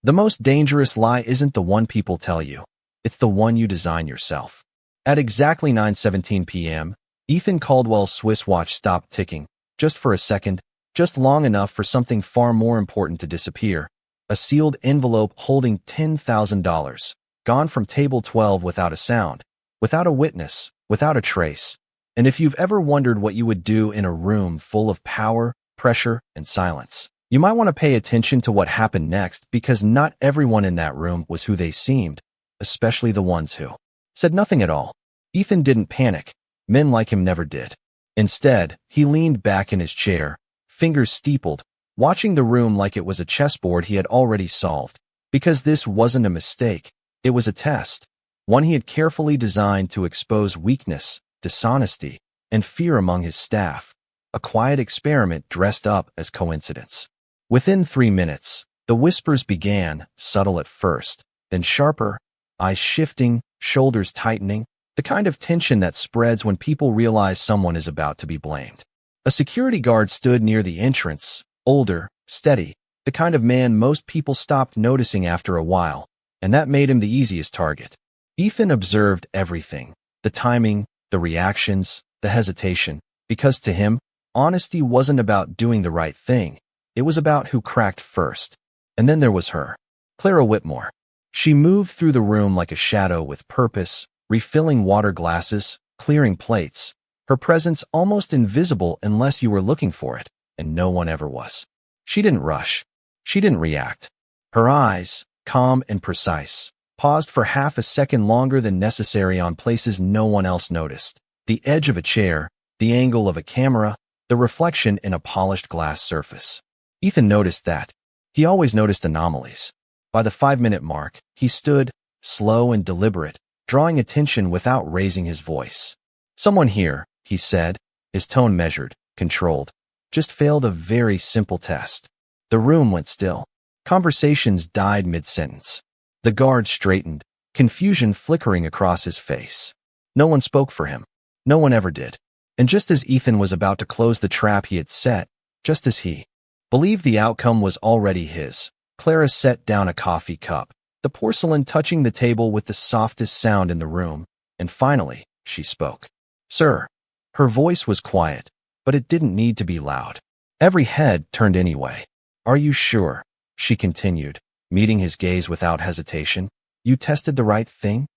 The most dangerous lie isn't the one people tell you. It's the one you design yourself. At exactly 9:17 p.m., Ethan Caldwell's Swiss watch stopped ticking, just for a second, just long enough for something far more important to disappear. A sealed envelope holding $10,000, gone from table 12 without a sound, without a witness, without a trace. And if you've ever wondered what you would do in a room full of power, pressure, and silence, you might want to pay attention to what happened next, because not everyone in that room was who they seemed, especially the ones who said nothing at all. Ethan didn't panic. Men like him never did. Instead, he leaned back in his chair, fingers steepled, watching the room like it was a chessboard he had already solved. Because this wasn't a mistake, it was a test, one he had carefully designed to expose weakness, dishonesty, and fear among his staff, a quiet experiment dressed up as coincidence. Within 3 minutes, the whispers began, subtle at first, then sharper, eyes shifting, shoulders tightening, the kind of tension that spreads when people realize someone is about to be blamed. A security guard stood near the entrance, older, steady, the kind of man most people stopped noticing after a while, and that made him the easiest target. Ethan observed everything, the timing, the reactions, the hesitation, because to him, honesty wasn't about doing the right thing. It was about who cracked first. And then there was her, Clara Whitmore. She moved through the room like a shadow with purpose, refilling water glasses, clearing plates, her presence almost invisible unless you were looking for it, and no one ever was. She didn't rush. She didn't react. Her eyes, calm and precise, paused for half a second longer than necessary on places no one else noticed. The edge of a chair, the angle of a camera, the reflection in a polished glass surface. Ethan noticed that. He always noticed anomalies. By the 5-minute mark, he stood, slow and deliberate, drawing attention without raising his voice. "Someone here," he said, his tone measured, controlled, "just failed a very simple test." The room went still. Conversations died mid-sentence. The guard straightened, confusion flickering across his face. No one spoke for him. No one ever did. And just as Ethan was about to close the trap he had set, just as he believed the outcome was already his, Clara set down a coffee cup, the porcelain touching the table with the softest sound in the room, and finally, she spoke. "Sir." Her voice was quiet, but it didn't need to be loud. Every head turned anyway. "Are you sure?" she continued, meeting his gaze without hesitation. "You tested the right thing?"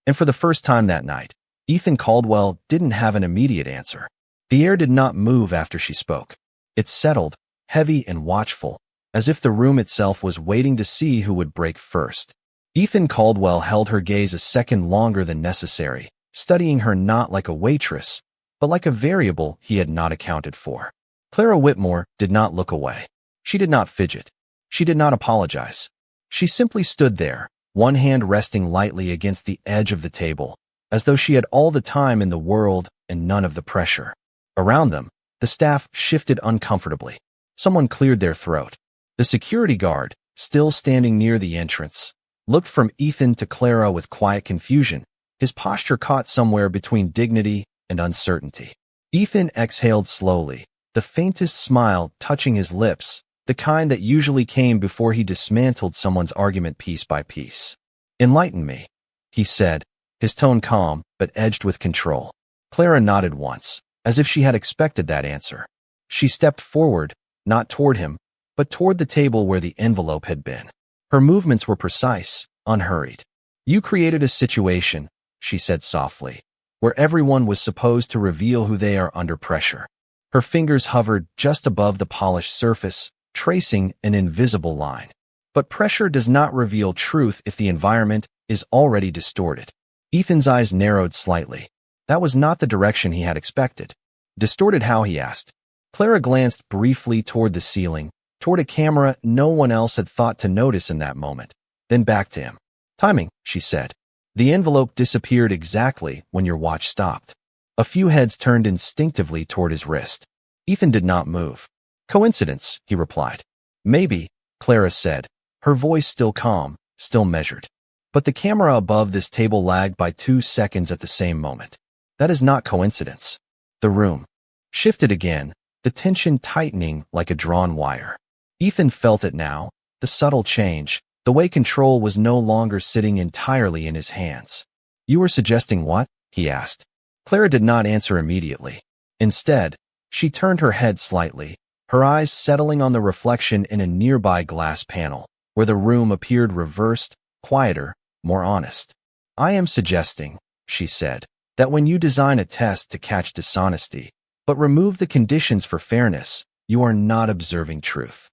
And for the first time that night, Ethan Caldwell didn't have an immediate answer. The air did not move after she spoke. It settled, heavy and watchful, as if the room itself was waiting to see who would break first. Ethan Caldwell held her gaze a second longer than necessary, studying her not like a waitress, but like a variable he had not accounted for. Clara Whitmore did not look away. She did not fidget. She did not apologize. She simply stood there, one hand resting lightly against the edge of the table, as though she had all the time in the world and none of the pressure. Around them, the staff shifted uncomfortably. Someone cleared their throat. The security guard, still standing near the entrance, looked from Ethan to Clara with quiet confusion, his posture caught somewhere between dignity and uncertainty. Ethan exhaled slowly, the faintest smile touching his lips, the kind that usually came before he dismantled someone's argument piece by piece. "Enlighten me," he said, his tone calm but edged with control. Clara nodded once, as if she had expected that answer. She stepped forward, not toward him, but toward the table where the envelope had been. Her movements were precise, unhurried. "You created a situation," she said softly, "where everyone was supposed to reveal who they are under pressure." Her fingers hovered just above the polished surface, tracing an invisible line. But pressure does not reveal truth if the environment is already distorted. Ethan's eyes narrowed slightly. That was not the direction he had expected. Distorted how, he asked. Clara glanced briefly toward the ceiling, toward a camera no one else had thought to notice in that moment, then back to him. "Timing," she said. "The envelope disappeared exactly when your watch stopped." A few heads turned instinctively toward his wrist. Ethan did not move. "Coincidence," he replied. "Maybe," Clara said, her voice still calm, still measured. "But the camera above this table lagged by 2 seconds at the same moment. That is not coincidence." The room shifted again, the tension tightening like a drawn wire. Ethan felt it now, the subtle change, The way control was no longer sitting entirely in his hands. "You were suggesting what?" he asked. Clara did not answer immediately. Instead, she turned her head slightly, her eyes settling on the reflection in a nearby glass panel, where the room appeared reversed, quieter, more honest. "I am suggesting," she said, "that when you design a test to catch dishonesty, but remove the conditions for fairness, you are not observing truth."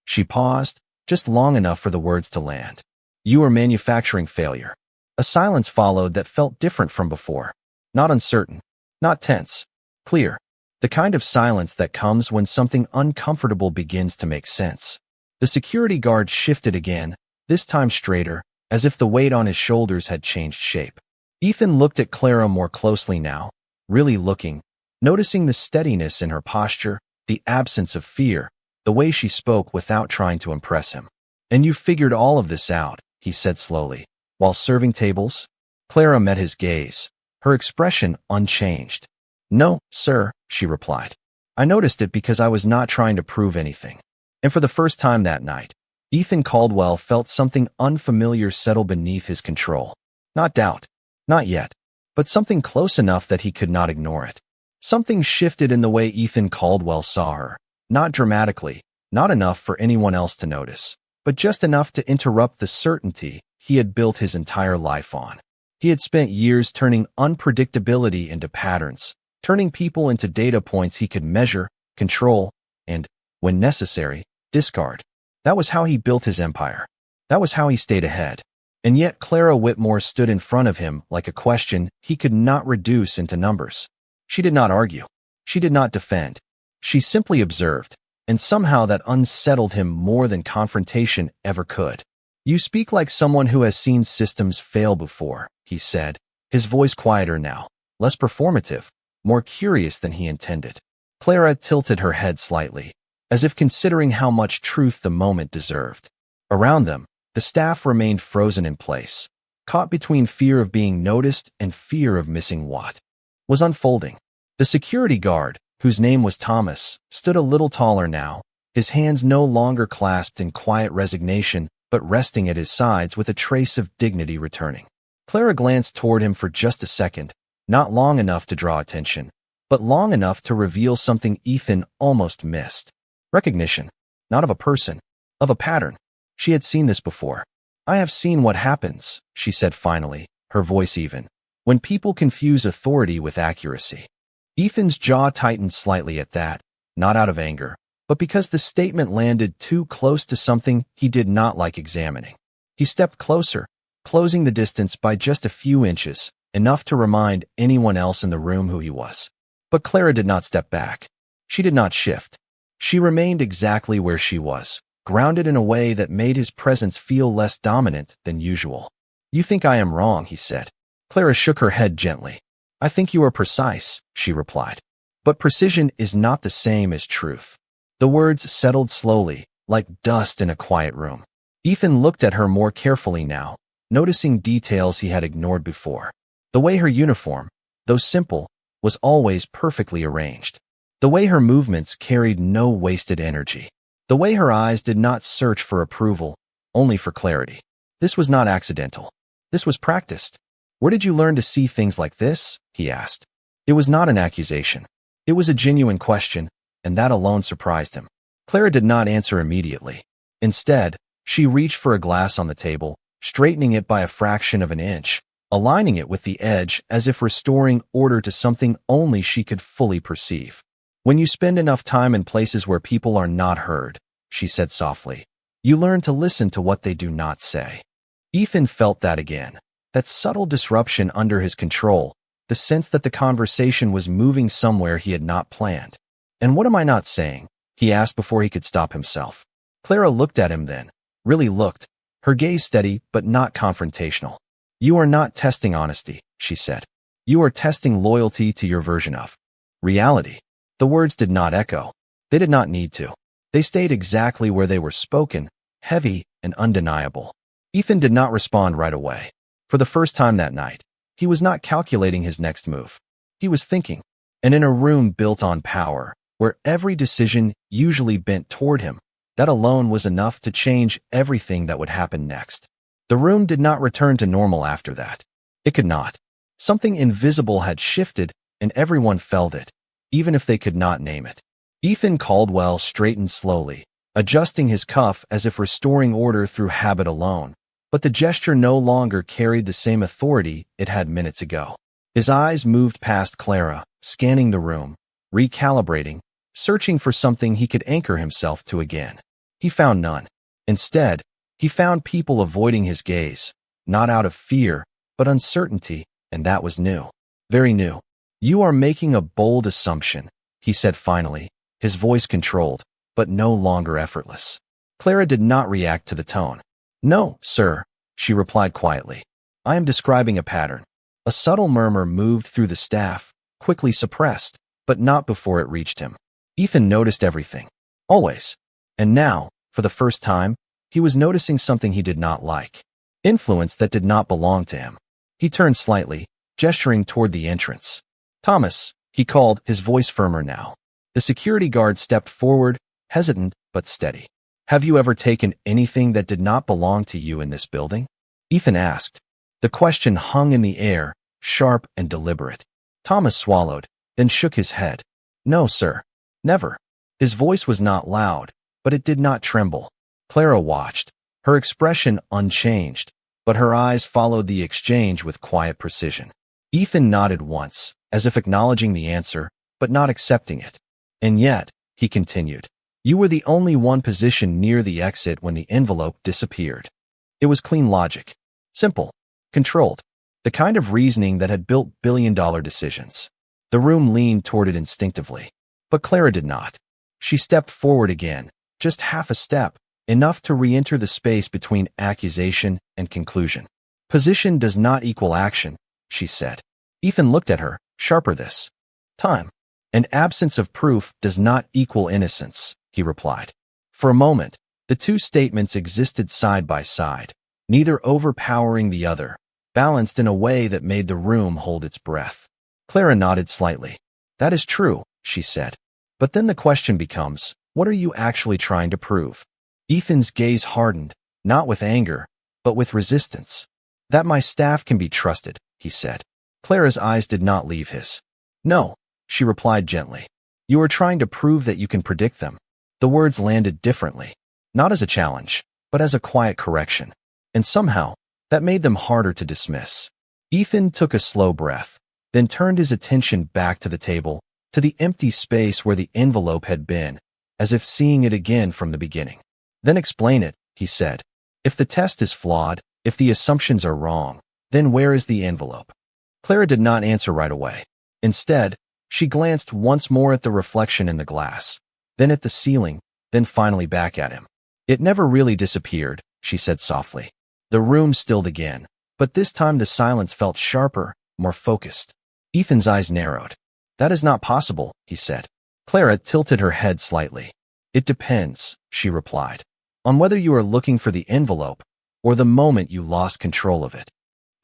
She paused, just long enough for the words to land. "You are manufacturing failure." A silence followed that felt different from before. Not uncertain, not tense, clear. The kind of silence that comes when something uncomfortable begins to make sense. The security guard shifted again, this time straighter, as if the weight on his shoulders had changed shape. Ethan looked at Clara more closely now, really looking, noticing the steadiness in her posture, the absence of fear, the way she spoke without trying to impress him. "And you figured all of this out," he said slowly, "while serving tables?" Clara met his gaze, her expression unchanged. "No, sir," she replied. "I noticed it because I was not trying to prove anything." And for the first time that night, Ethan Caldwell felt something unfamiliar settle beneath his control. Not doubt, not yet, but something close enough that he could not ignore it. Something shifted in the way Ethan Caldwell saw her, not dramatically, not enough for anyone else to notice, but just enough to interrupt the certainty he had built his entire life on. He had spent years turning unpredictability into patterns, turning people into data points he could measure, control, and, when necessary, discard. That was how he built his empire. That was how he stayed ahead. And yet Clara Whitmore stood in front of him like a question he could not reduce into numbers. She did not argue. She did not defend. She simply observed, and somehow that unsettled him more than confrontation ever could. "You speak like someone who has seen systems fail before," he said, his voice quieter now, less performative, more curious than he intended. Clara tilted her head slightly, as if considering how much truth the moment deserved. Around them, the staff remained frozen in place, caught between fear of being noticed and fear of missing what was unfolding. The security guard, whose name was Thomas, stood a little taller now, his hands no longer clasped in quiet resignation, but resting at his sides with a trace of dignity returning. Clara glanced toward him for just a second, not long enough to draw attention, but long enough to reveal something Ethan almost missed. Recognition, not of a person, of a pattern. She had seen this before. "I have seen what happens," she said finally, her voice even, "when people confuse authority with accuracy." Ethan's jaw tightened slightly at that, not out of anger, but because the statement landed too close to something he did not like examining. He stepped closer, closing the distance by just a few inches, enough to remind anyone else in the room who he was. But Clara did not step back. She did not shift. She remained exactly where she was, grounded in a way that made his presence feel less dominant than usual. "You think I am wrong," he said. Clara shook her head gently. "I think you are precise," she replied. "But precision is not the same as truth." The words settled slowly, like dust in a quiet room. Ethan looked at her more carefully now, noticing details he had ignored before. The way her uniform, though simple, was always perfectly arranged. The way her movements carried no wasted energy. The way her eyes did not search for approval, only for clarity. This was not accidental. This was practiced. "Where did you learn to see things like this?" he asked. It was not an accusation. It was a genuine question, and that alone surprised him. Clara did not answer immediately. Instead, she reached for a glass on the table, straightening it by a fraction of an inch, aligning it with the edge as if restoring order to something only she could fully perceive. "When you spend enough time in places where people are not heard," she said softly, "you learn to listen to what they do not say." Ethan felt that again, that subtle disruption under his control, the sense that the conversation was moving somewhere he had not planned. "And what am I not saying?" he asked before he could stop himself. Clara looked at him then, really looked, her gaze steady but not confrontational. "You are not testing honesty," she said. "You are testing loyalty to your version of reality." The words did not echo. They did not need to. They stayed exactly where they were spoken, heavy and undeniable. Ethan did not respond right away. For the first time that night, he was not calculating his next move. He was thinking, and in a room built on power, where every decision usually bent toward him, That alone was enough to change everything that would happen next. The room did not return to normal after that. It could not. Something invisible had shifted, and everyone felt it, even if they could not name it. Ethan Caldwell straightened slowly, adjusting his cuff as if restoring order through habit alone, but the gesture no longer carried the same authority it had minutes ago. His eyes moved past Clara, scanning the room, recalibrating, searching for something he could anchor himself to again. He found none. Instead, he found people avoiding his gaze, not out of fear, but uncertainty, and that was new. Very new. "You are making a bold assumption," he said finally, his voice controlled, but no longer effortless. Clara did not react to the tone. "No, sir," she replied quietly. "I am describing a pattern." A subtle murmur moved through the staff, quickly suppressed, but not before it reached him. Ethan noticed everything. Always. And now, for the first time, he was noticing something he did not like. Influence that did not belong to him. He turned slightly, gesturing toward the entrance. "Thomas," he called, his voice firmer now. The security guard stepped forward, hesitant but steady. "Have you ever taken anything that did not belong to you in this building?" Ethan asked. The question hung in the air, sharp and deliberate. Thomas swallowed, then shook his head. "No, sir. Never." His voice was not loud, but it did not tremble. Clara watched, her expression unchanged, but her eyes followed the exchange with quiet precision. Ethan nodded once, as if acknowledging the answer, but not accepting it. "And yet," he continued, "you were the only one positioned near the exit when the envelope disappeared." It was clean logic. Simple. Controlled. The kind of reasoning that had built billion-dollar decisions. The room leaned toward it instinctively. But Clara did not. She stepped forward again, just half a step, enough to re-enter the space between accusation and conclusion. "Position does not equal action," she said. Ethan looked at her, sharper this time. "An absence of proof does not equal innocence," he replied. For a moment, the two statements existed side by side, neither overpowering the other, balanced in a way that made the room hold its breath. Clara nodded slightly. "That is true," she said. "But then the question becomes, what are you actually trying to prove?" Ethan's gaze hardened, not with anger, but with resistance. "That my staff can be trusted," he said. Clara's eyes did not leave his. "No," she replied gently. "You are trying to prove that you can predict them." The words landed differently, not as a challenge, but as a quiet correction. And somehow, that made them harder to dismiss. Ethan took a slow breath, then turned his attention back to the table, to the empty space where the envelope had been, as if seeing it again from the beginning. "Then explain it," he said. "If the test is flawed, if the assumptions are wrong, then where is the envelope?" Clara did not answer right away. Instead, she glanced once more at the reflection in the glass, then at the ceiling, then finally back at him. "It never really disappeared," she said softly. The room stilled again, but this time the silence felt sharper, more focused. Ethan's eyes narrowed. "That is not possible," he said. Clara tilted her head slightly. "It depends," she replied, "on whether you are looking for the envelope or the moment you lost control of it."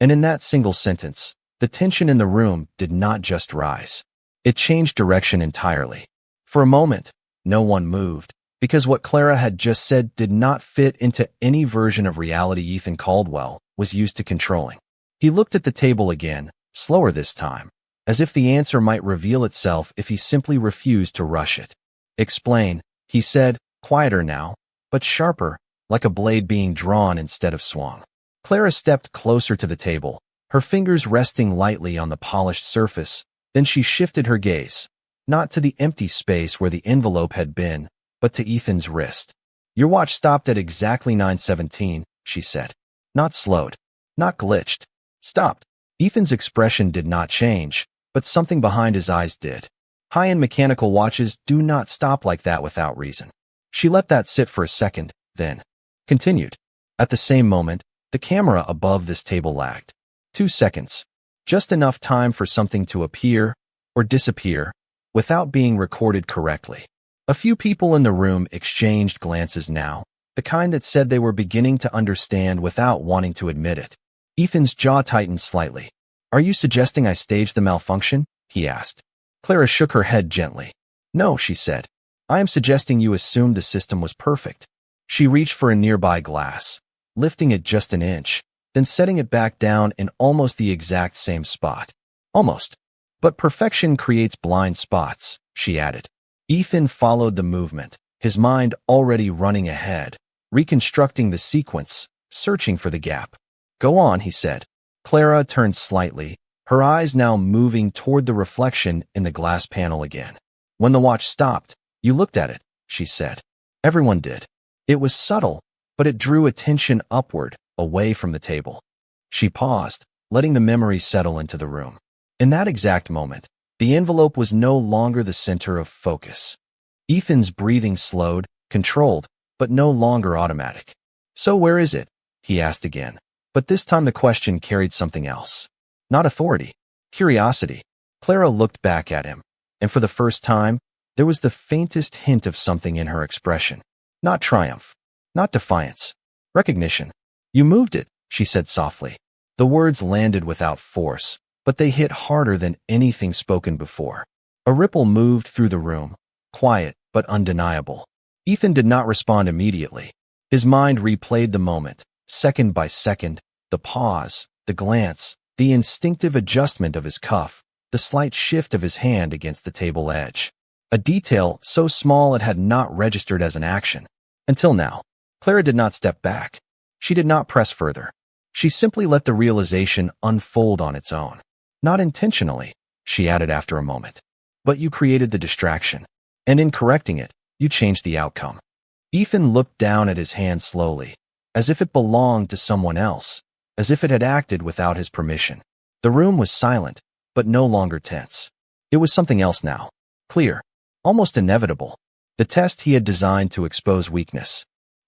And in that single sentence, the tension in the room did not just rise. It changed direction entirely. For a moment, no one moved, because what Clara had just said did not fit into any version of reality Ethan Caldwell was used to controlling. He looked at the table again, slower this time, as if the answer might reveal itself if he simply refused to rush it. "Explain," he said, quieter now, but sharper, like a blade being drawn instead of swung. Clara stepped closer to the table, her fingers resting lightly on the polished surface, then she shifted her gaze, not to the empty space where the envelope had been, but to Ethan's wrist. "Your watch stopped at exactly 9:17, she said. Not slowed. Not glitched. Stopped. Ethan's expression did not change, but something behind his eyes did. High-end mechanical watches do not stop like that without reason. She let that sit for a second, then continued. At the same moment, the camera above this table lagged. 2 seconds. Just enough time for something to appear or disappear without being recorded correctly. A few people in the room exchanged glances now, the kind that said they were beginning to understand without wanting to admit it. Ethan's jaw tightened slightly. "Are you suggesting I staged the malfunction?" he asked. Clara shook her head gently. "No," she said. I am suggesting you assumed the system was perfect. She reached for a nearby glass, lifting it just an inch, then setting it back down in almost the exact same spot. Almost. But perfection creates blind spots, she added. Ethan followed the movement, his mind already running ahead, reconstructing the sequence, searching for the gap. Go on, he said. Clara turned slightly, her eyes now moving toward the reflection in the glass panel again. When the watch stopped, you looked at it, she said. Everyone did. It was subtle, but it drew attention upward, away from the table. She paused, letting the memory settle into the room. In that exact moment, the envelope was no longer the center of focus. Ethan's breathing slowed, controlled, but no longer automatic. So where is it? He asked again. But this time the question carried something else. Not authority, curiosity. Clara looked back at him, and for the first time, there was the faintest hint of something in her expression. Not triumph, not defiance, recognition. You moved it, she said softly. The words landed without force, but they hit harder than anything spoken before. A ripple moved through the room, quiet but undeniable. Ethan did not respond immediately. His mind replayed the moment, second by second, the pause, the glance, the instinctive adjustment of his cuff, the slight shift of his hand against the table edge. A detail so small it had not registered as an action. Until now, Clara did not step back. She did not press further. She simply let the realization unfold on its own. Not intentionally, she added after a moment. But you created the distraction. And in correcting it, you changed the outcome. Ethan looked down at his hand slowly, as if it belonged to someone else, as if it had acted without his permission. The room was silent, but no longer tense. It was something else now. Clear. Almost inevitable. The test he had designed to expose weakness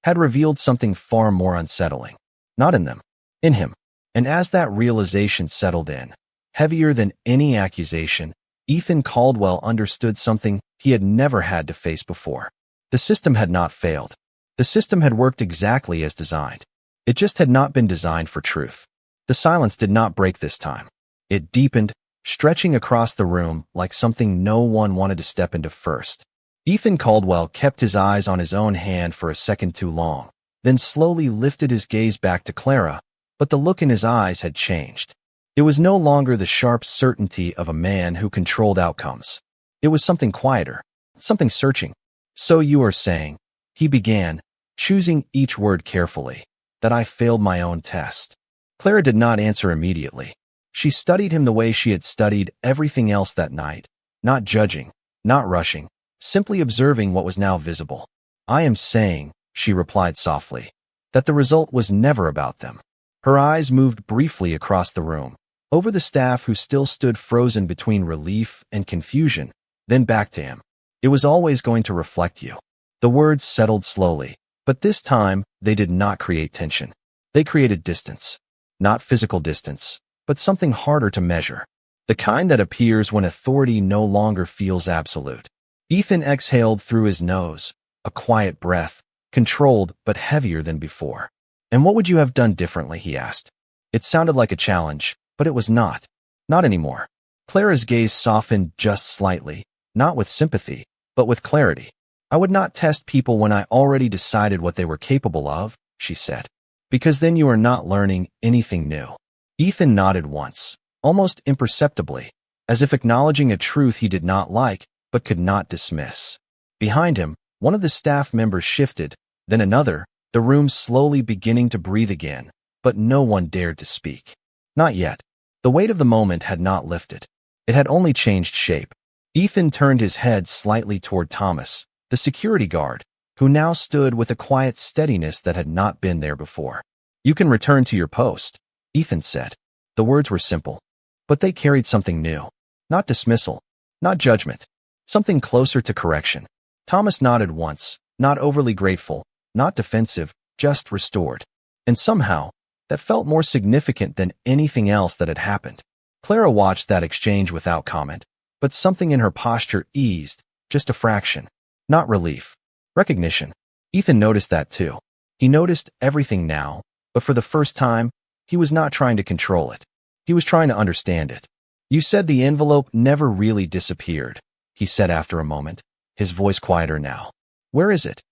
had revealed something far more unsettling. Not in them. In him. And as that realization settled in, heavier than any accusation, Ethan Caldwell understood something he had never had to face before. The system had not failed. The system had worked exactly as designed. It just had not been designed for truth. The silence did not break this time. It deepened, stretching across the room like something no one wanted to step into first. Ethan Caldwell kept his eyes on his own hand for a second too long, then slowly lifted his gaze back to Clara, but the look in his eyes had changed. It was no longer the sharp certainty of a man who controlled outcomes. It was something quieter, something searching. So you are saying, he began, choosing each word carefully, that I failed my own test. Clara did not answer immediately. She studied him the way she had studied everything else that night, not judging, not rushing, simply observing what was now visible. I am saying, she replied softly, that the result was never about them. Her eyes moved briefly across the room, over the staff who still stood frozen between relief and confusion, then back to him. It was always going to reflect you. The words settled slowly, but this time they did not create tension. They created distance. Not physical distance, but something harder to measure. The kind that appears when authority no longer feels absolute. Ethan exhaled through his nose, a quiet breath, controlled but heavier than before. And what would you have done differently, he asked. It sounded like a challenge, but it was not. Not anymore. Clara's gaze softened just slightly, not with sympathy, but with clarity. I would not test people when I already decided what they were capable of, she said. Because then you are not learning anything new. Ethan nodded once, almost imperceptibly, as if acknowledging a truth he did not like, but could not dismiss. Behind him, one of the staff members shifted, then another, the room slowly beginning to breathe again, but no one dared to speak. Not yet. The weight of the moment had not lifted. It had only changed shape. Ethan turned his head slightly toward Thomas, the security guard, who now stood with a quiet steadiness that had not been there before. You can return to your post, Ethan said. The words were simple, but they carried something new. Not dismissal, not judgment, something closer to correction. Thomas nodded once, not overly grateful, not defensive, just restored. And somehow, that felt more significant than anything else that had happened. Clara watched that exchange without comment, but something in her posture eased, just a fraction. Not relief. Recognition. Ethan noticed that too. He noticed everything now, but for the first time, he was not trying to control it. He was trying to understand it. You said the envelope never really disappeared, he said after a moment. his voice quieter now. Where is it?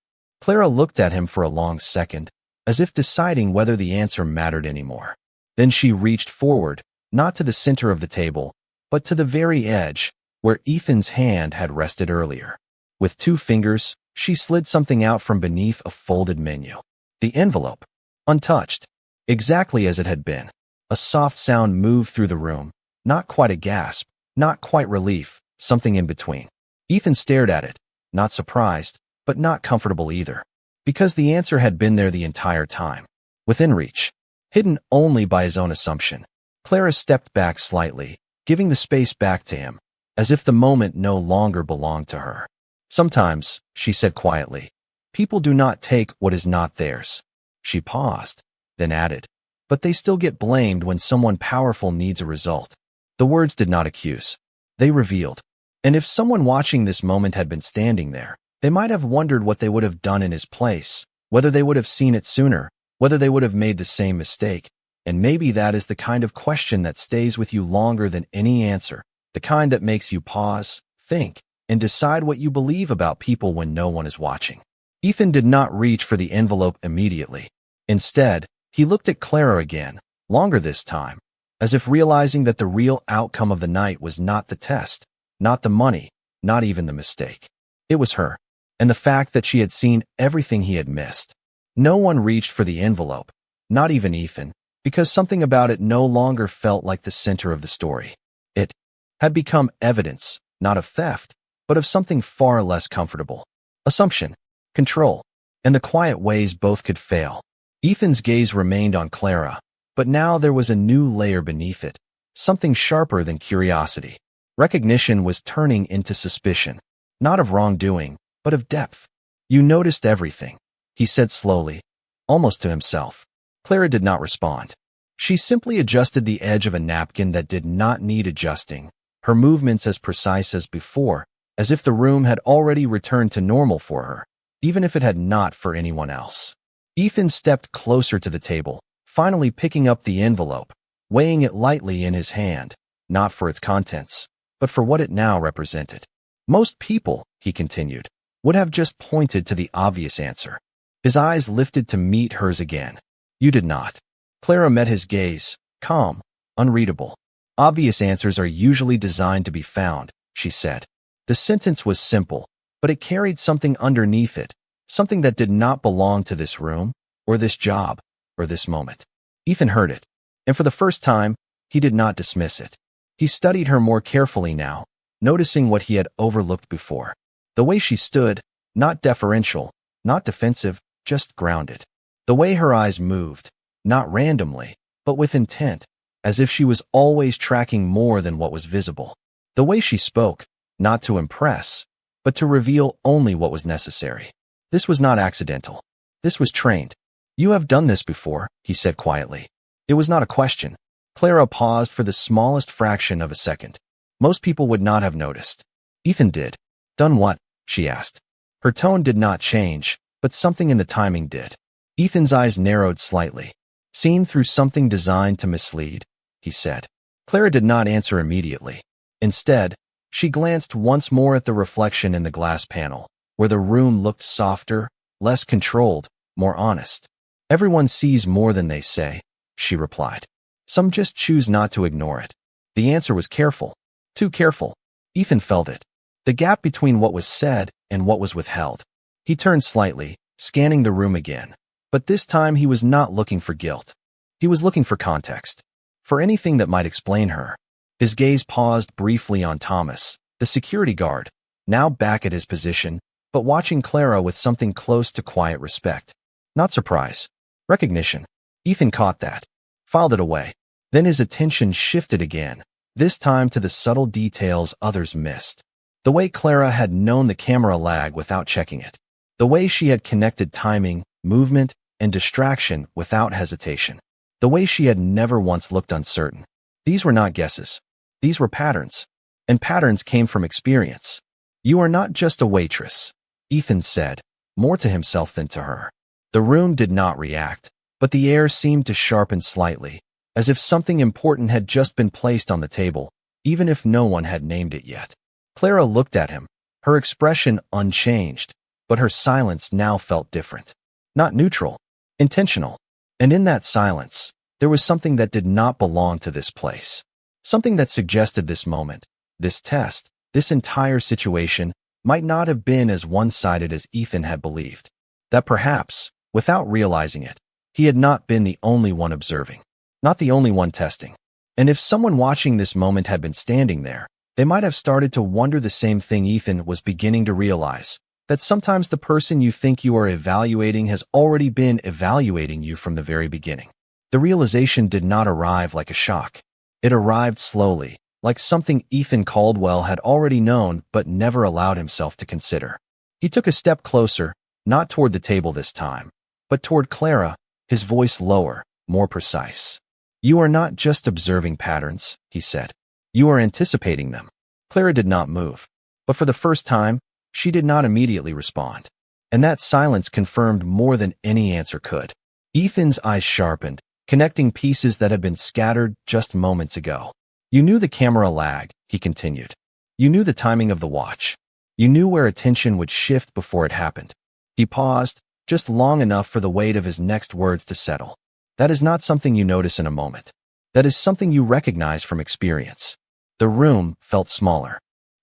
Clara looked at him for a long second, as if deciding whether the answer mattered anymore. Then she reached forward, not to the center of the table, but to the very edge, where Ethan's hand had rested earlier. With 2 fingers, she slid something out from beneath a folded menu. The envelope, untouched, exactly as it had been. A soft sound moved through the room, not quite a gasp, not quite relief, something in between. Ethan stared at it, not surprised, but not comfortable either, because the answer had been there the entire time, within reach, hidden only by his own assumption. Clara stepped back slightly, giving the space back to him, as if the moment no longer belonged to her. Sometimes, she said quietly, people do not take what is not theirs. She paused, then added, but they still get blamed when someone powerful needs a result. The words did not accuse. They revealed. And if someone watching this moment had been standing there, they might have wondered what they would have done in his place, whether they would have seen it sooner, whether they would have made the same mistake. And maybe that is the kind of question that stays with you longer than any answer, the kind that makes you pause, think, and decide what you believe about people when no one is watching. Ethan did not reach for the envelope immediately. Instead, he looked at Clara again, longer this time, as if realizing that the real outcome of the night was not the test, not the money, not even the mistake. It was her, and the fact that she had seen everything he had missed. No one reached for the envelope, not even Ethan, because something about it no longer felt like the center of the story. It had become evidence, not of theft, but of something far less comfortable. Assumption, control, and the quiet ways both could fail. Ethan's gaze remained on Clara, but now there was a new layer beneath it, something sharper than curiosity. Recognition was turning into suspicion, not of wrongdoing, but of depth. You noticed everything, he said slowly, almost to himself. Clara did not respond. She simply adjusted the edge of a napkin that did not need adjusting, her movements as precise as before, as if the room had already returned to normal for her, even if it had not for anyone else. Ethan stepped closer to the table, finally picking up the envelope, weighing it lightly in his hand, not for its contents, but for what it now represented. Most people, he continued, would have just pointed to the obvious answer. His eyes lifted to meet hers again. You did not. Clara met his gaze, calm, unreadable. Obvious answers are usually designed to be found, she said. The sentence was simple, but it carried something underneath it, something that did not belong to this room, or this job, or this moment. Ethan heard it, and for the first time, he did not dismiss it. He studied her more carefully now, noticing what he had overlooked before. The way she stood, not deferential, not defensive, just grounded. The way her eyes moved, not randomly, but with intent, as if she was always tracking more than what was visible. The way she spoke, not to impress, but to reveal only what was necessary. This was not accidental. This was trained. You have done this before, he said quietly. It was not a question. Clara paused for the smallest fraction of a second. Most people would not have noticed. Ethan did. Done what? She asked. Her tone did not change, but something in the timing did. Ethan's eyes narrowed slightly. Seen through something designed to mislead, he said. Clara did not answer immediately. Instead, she glanced once more at the reflection in the glass panel, where the room looked softer, less controlled, more honest. Everyone sees more than they say, she replied. Some just choose not to ignore it. The answer was careful. Too careful. Ethan felt it. The gap between what was said and what was withheld. He turned slightly, scanning the room again. But this time he was not looking for guilt. He was looking for context. For anything that might explain her. His gaze paused briefly on Thomas, the security guard, now back at his position, but watching Clara with something close to quiet respect. Not surprise. Recognition. Ethan caught that. Filed it away. Then his attention shifted again, this time to the subtle details others missed. The way Clara had known the camera lag without checking it. The way she had connected timing, movement, and distraction without hesitation. The way she had never once looked uncertain. These were not guesses. These were patterns. And patterns came from experience. You are not just a waitress, Ethan said, more to himself than to her. The room did not react, but the air seemed to sharpen slightly, as if something important had just been placed on the table, even if no one had named it yet. Clara looked at him, her expression unchanged, but her silence now felt different. Not neutral, intentional. And in that silence, there was something that did not belong to this place. Something that suggested this moment, this test, this entire situation might not have been as one-sided as Ethan had believed. That perhaps, without realizing it, he had not been the only one observing, not the only one testing. And if someone watching this moment had been standing there, they might have started to wonder the same thing Ethan was beginning to realize, that sometimes the person you think you are evaluating has already been evaluating you from the very beginning. The realization did not arrive like a shock. It arrived slowly, like something Ethan Caldwell had already known but never allowed himself to consider. He took a step closer, not toward the table this time, but toward Clara, his voice lower, more precise. "You are not just observing patterns," he said. "You are anticipating them." Clara did not move, but for the first time, she did not immediately respond. And that silence confirmed more than any answer could. Ethan's eyes sharpened, connecting pieces that had been scattered just moments ago. "You knew the camera lag," he continued. "You knew the timing of the watch. You knew where attention would shift before it happened." He paused, just long enough for the weight of his next words to settle. "That is not something you notice in a moment. That is something you recognize from experience." The room felt smaller.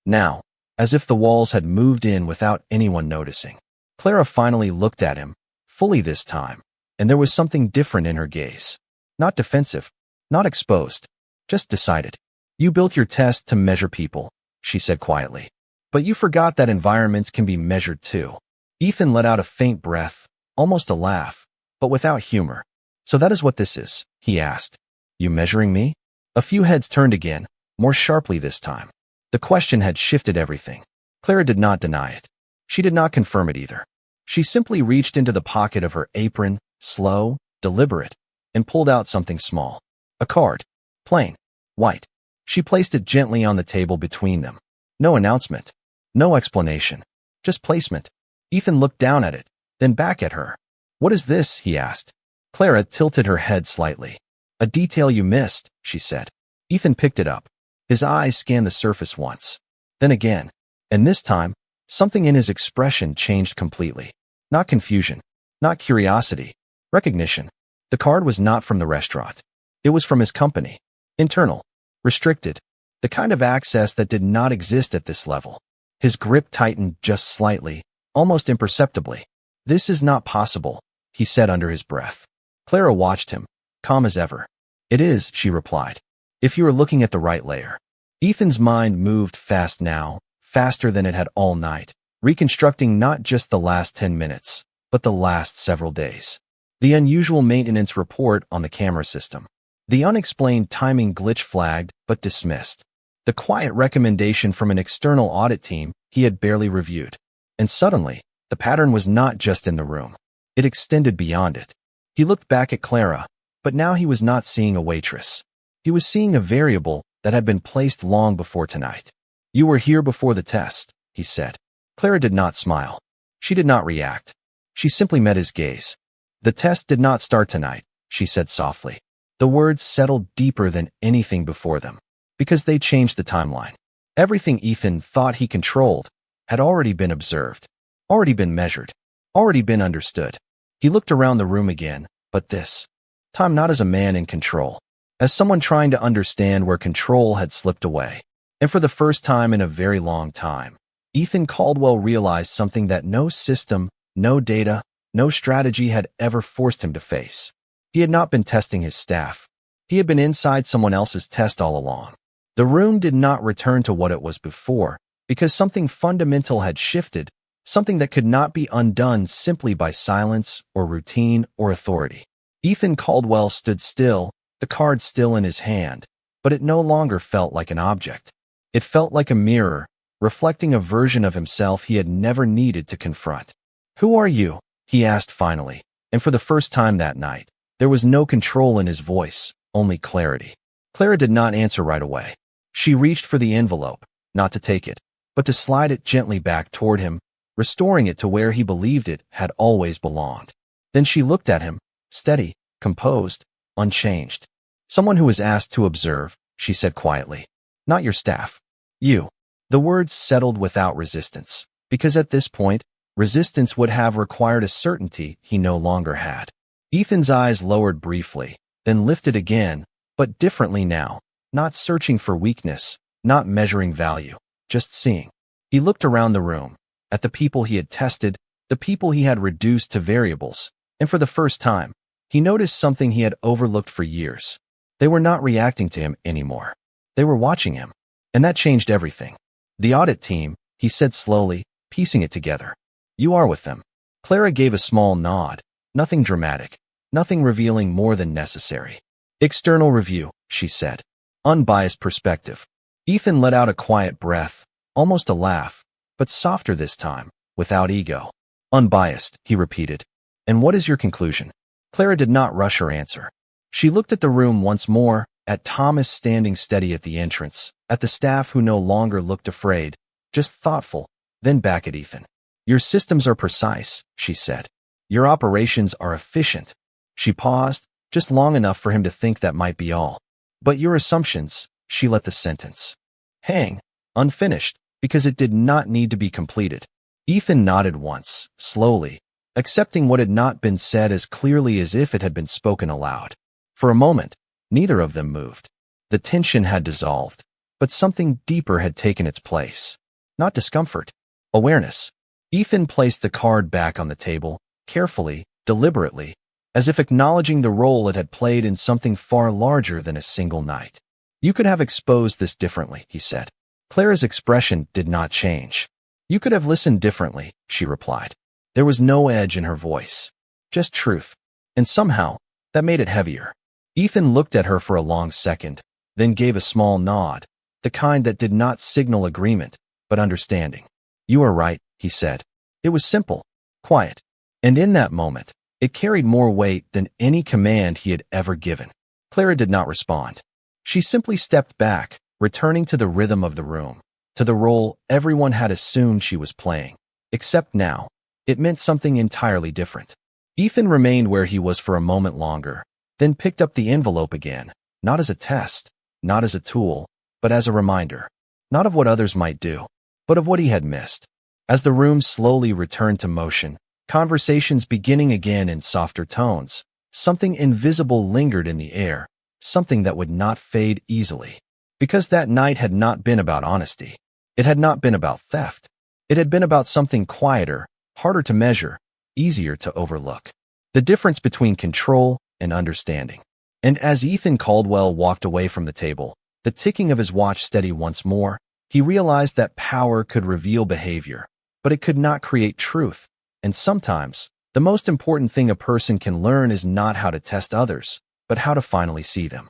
Now, as if the walls had moved in without anyone noticing. Clara finally looked at him, fully this time, and there was something different in her gaze. Not defensive, not exposed, just decided. "You built your test to measure people," she said quietly. "But you forgot that environments can be measured too." Ethan let out a faint breath, almost a laugh, but without humor. "So that is what this is?" he asked. "You measuring me?" A few heads turned again, more sharply this time. The question had shifted everything. Clara did not deny it. She did not confirm it either. She simply reached into the pocket of her apron, slow, deliberate, and pulled out something small. A card. Plain. White. She placed it gently on the table between them. No announcement. No explanation. Just placement. Ethan looked down at it, then back at her. "What is this?" he asked. Clara tilted her head slightly. "A detail you missed," she said. Ethan picked it up. His eyes scanned the surface once, then again, and this time, something in his expression changed completely. Not confusion, not curiosity, recognition. The card was not from the restaurant. It was from his company. Internal, restricted, the kind of access that did not exist at this level. His grip tightened just slightly, almost imperceptibly. "This is not possible," he said under his breath. Clara watched him, calm as ever. "It is," she replied, "if you are looking at the right layer." Ethan's mind moved fast now, faster than it had all night, reconstructing not just the last 10 minutes, but the last several days. The unusual maintenance report on the camera system. The unexplained timing glitch flagged but dismissed. The quiet recommendation from an external audit team he had barely reviewed. And suddenly, the pattern was not just in the room. It extended beyond it. He looked back at Clara, but now he was not seeing a waitress. He was seeing a variable that had been placed long before tonight. "You were here before the test," he said. Clara did not smile. She did not react. She simply met his gaze. "The test did not start tonight," she said softly. The words settled deeper than anything before them, because they changed the timeline. Everything Ethan thought he controlled had already been observed, already been measured, already been understood. He looked around the room again, but this time not as a man in control, as someone trying to understand where control had slipped away. And for the first time in a very long time, Ethan Caldwell realized something that no system, no data, no strategy had ever forced him to face. He had not been testing his staff. He had been inside someone else's test all along. The room did not return to what it was before, because something fundamental had shifted, something that could not be undone simply by silence or routine or authority. Ethan Caldwell stood still, the card still in his hand, but it no longer felt like an object. It felt like a mirror, reflecting a version of himself he had never needed to confront. "Who are you?" he asked finally, and for the first time that night, there was no control in his voice, only clarity. Clara did not answer right away. She reached for the envelope, not to take it, but to slide it gently back toward him, restoring it to where he believed it had always belonged. Then she looked at him, steady, composed, unchanged. "Someone who was asked to observe," she said quietly. "Not your staff. You." The words settled without resistance, because at this point, resistance would have required a certainty he no longer had. Ethan's eyes lowered briefly, then lifted again, but differently now, not searching for weakness, not measuring value, just seeing. He looked around the room, at the people he had tested, the people he had reduced to variables, and for the first time, he noticed something he had overlooked for years. They were not reacting to him anymore. They were watching him, and that changed everything. The audit team, he said slowly, piecing it together. You are with them. Clara gave a small nod, nothing dramatic, nothing revealing more than necessary. External review, she said. Unbiased perspective. Ethan let out a quiet breath, almost a laugh, but softer this time, without ego. Unbiased, he repeated. And what is your conclusion? Clara did not rush her answer. She looked at the room once more, at Thomas standing steady at the entrance, at the staff who no longer looked afraid, just thoughtful, then back at Ethan. Your systems are precise, she said. Your operations are efficient. She paused, just long enough for him to think that might be all. But your assumptions, she let the sentence hang, unfinished, because it did not need to be completed. Ethan nodded once, slowly, accepting what had not been said as clearly as if it had been spoken aloud. For a moment, neither of them moved. The tension had dissolved, but something deeper had taken its place. Not discomfort, awareness. Ethan placed the card back on the table, carefully, deliberately, as if acknowledging the role it had played in something far larger than a single night. You could have exposed this differently, he said. Clara's expression did not change. You could have listened differently, she replied. There was no edge in her voice, just truth, and somehow, that made it heavier. Ethan looked at her for a long second, then gave a small nod, the kind that did not signal agreement, but understanding. You are right, he said. It was simple, quiet, and in that moment, it carried more weight than any command he had ever given. Clara did not respond. She simply stepped back, returning to the rhythm of the room, to the role everyone had assumed she was playing. Except now, it meant something entirely different. Ethan remained where he was for a moment longer, then picked up the envelope again, not as a test, not as a tool, but as a reminder, not of what others might do, but of what he had missed. As the room slowly returned to motion, conversations beginning again in softer tones, something invisible lingered in the air, something that would not fade easily. Because that night had not been about honesty. It had not been about theft. It had been about something quieter, harder to measure, easier to overlook. The difference between control and understanding. And as Ethan Caldwell walked away from the table, the ticking of his watch steady once more, he realized that power could reveal behavior, but it could not create truth. And sometimes, the most important thing a person can learn is not how to test others, but how to finally see them.